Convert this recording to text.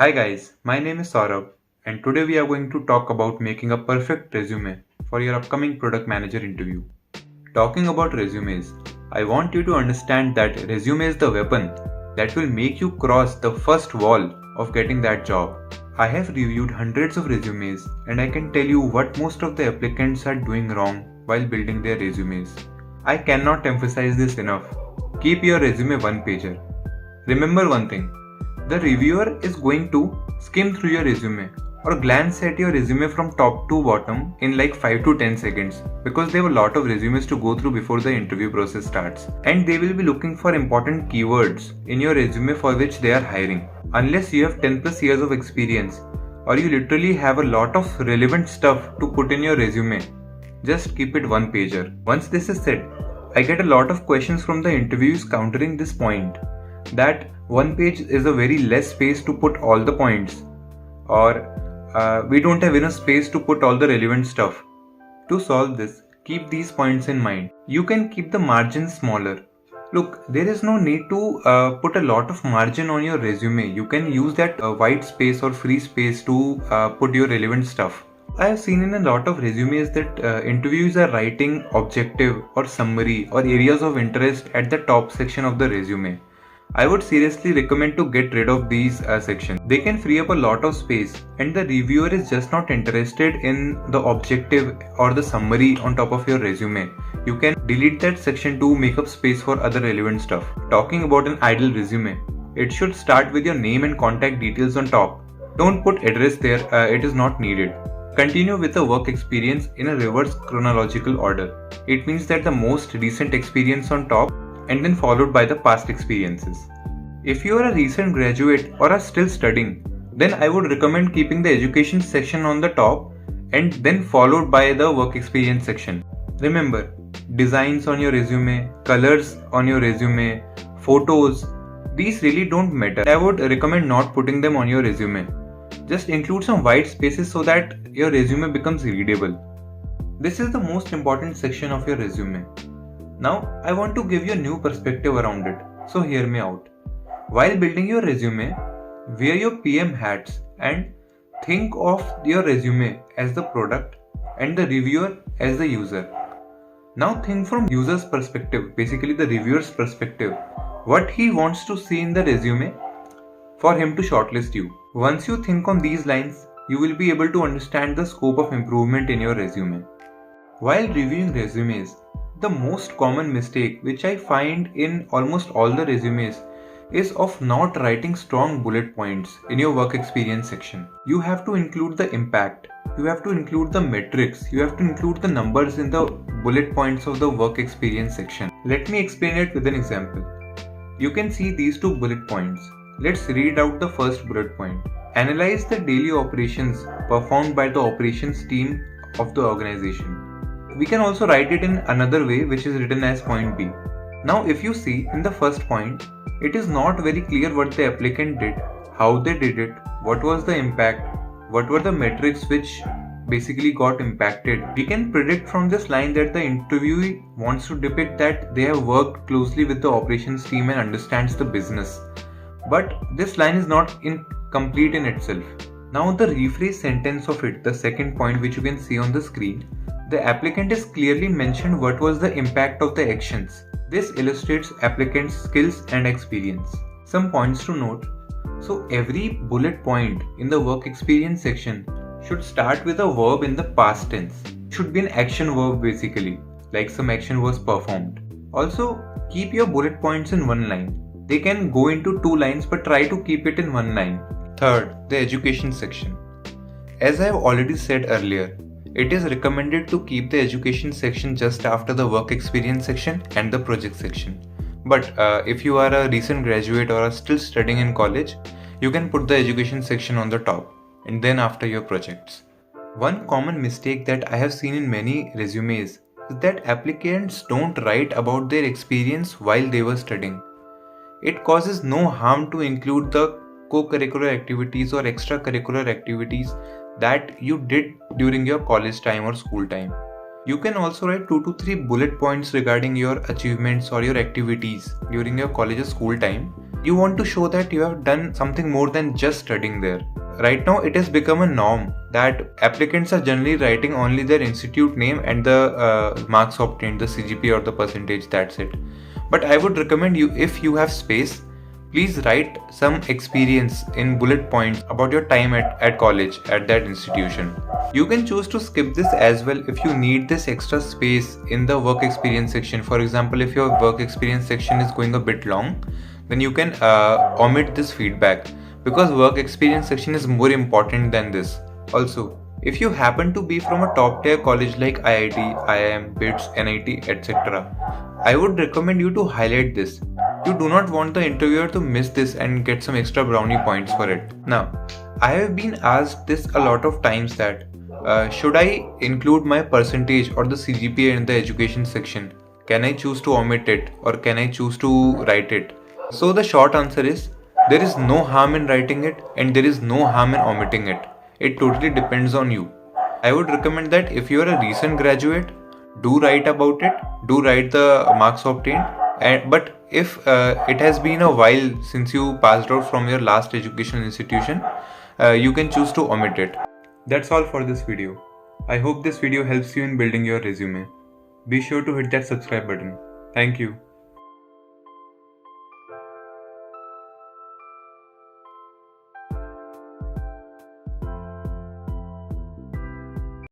Hi guys, my name is Saurabh and today we are going to talk about making a perfect resume for your upcoming product manager interview. Talking about resumes, I want you to understand that resume is the weapon that will make you cross the first wall of getting that job. I have reviewed hundreds of resumes and I can tell you what most of the applicants are doing wrong while building their resumes. I cannot emphasize this enough. Keep your resume one pager. Remember one thing, the reviewer is going to skim through your resume or glance at your resume from top to bottom in like 5 to 10 seconds because they have a lot of resumes to go through before the interview process starts, and they will be looking for important keywords in your resume for which they are hiring. Unless you have 10 plus years of experience or you literally have a lot of relevant stuff to put in your resume, just keep it one pager. Once this is said, I get a lot of questions from the interviews countering this point, that one page is a very less space to put all the points, or we don't have enough space to put all the relevant stuff. To solve this, keep these points in mind. You can keep the margins smaller. Look, there is no need to put a lot of margin on your resume. You can use that white space or free space to put your relevant stuff. I have seen in a lot of resumes that interviews are writing objective or summary or areas of interest at the top section of the resume. I would seriously recommend to get rid of these sections. They can free up a lot of space and the reviewer is just not interested in the objective or the summary on top of your resume. You can delete that section to make up space for other relevant stuff. Talking about an ideal resume, it should start with your name and contact details on top. Don't put address there, it is not needed. Continue with the work experience in a reverse chronological order. It means that the most recent experience on top and then followed by the past experiences. If you are a recent graduate or are still studying, then I would recommend keeping the education section on the top and then followed by the work experience section. Remember, designs on your resume, colors on your resume, photos, these really don't matter. I would recommend not putting them on your resume. Just include some white spaces so that your resume becomes readable. This is the most important section of your resume. Now, I want to give you a new perspective around it, so hear me out. While building your resume, wear your PM hats and think of your resume as the product and the reviewer as the user. Now think from user's perspective, basically the reviewer's perspective, what he wants to see in the resume for him to shortlist you. Once you think on these lines, you will be able to understand the scope of improvement in your resume. While reviewing resumes, the most common mistake which I find in almost all the resumes is of not writing strong bullet points in your work experience section. You have to include the impact, you have to include the metrics, you have to include the numbers in the bullet points of the work experience section. Let me explain it with an example. You can see these two bullet points. Let's read out the first bullet point. Analyze the daily operations performed by the operations team of the organization. We can also write it in another way, which is written as point B. Now if you see in the first point, it is not very clear what the applicant did, how they did it, what was the impact, what were the metrics which basically got impacted. We can predict from this line that the interviewee wants to depict that they have worked closely with the operations team and understands the business. But this line is not complete in itself. Now the rephrase sentence of it, the second point which you can see on the screen, the applicant is clearly mentioned what was the impact of the actions. This illustrates applicant's skills and experience. Some points to note. So every bullet point in the work experience section should start with a verb in the past tense. It should be an action verb basically, like some action was performed. Also, keep your bullet points in one line. They can go into two lines but try to keep it in one line. Third, the education section. As I have already said earlier, it is recommended to keep the education section just after the work experience section and the project section. But if you are a recent graduate or are still studying in college, you can put the education section on the top and then after your projects. One common mistake that I have seen in many resumes is that applicants don't write about their experience while they were studying. It causes no harm to include the co-curricular activities or extracurricular activities that you did during your college time or school time. You can also write 2 to 3 bullet points regarding your achievements or your activities during your college or school time. You want to show that you have done something more than just studying there. Right now, it has become a norm that applicants are generally writing only their institute name and the marks obtained, the CGPA or the percentage, that's it. But I would recommend you, if you have space, please write some experience in bullet points about your time at college, at that institution. You can choose to skip this as well if you need this extra space in the work experience section. For example, if your work experience section is going a bit long, then you can omit this feedback, because work experience section is more important than this. Also, if you happen to be from a top tier college like IIT, IIM, BITS, NIT, etc., I would recommend you to highlight this. You do not want the interviewer to miss this and get some extra brownie points for it. Now, I have been asked this a lot of times that should I include my percentage or the CGPA in the education section? Can I choose to omit it, or can I choose to write it? So the short answer is, there is no harm in writing it and there is no harm in omitting it. It totally depends on you. I would recommend that if you are a recent graduate, do write about it, do write the marks obtained. But if it has been a while since you passed out from your last educational institution, you can choose to omit it. That's all for this video. I hope this video helps you in building your resume. Be sure to hit that subscribe button. Thank you.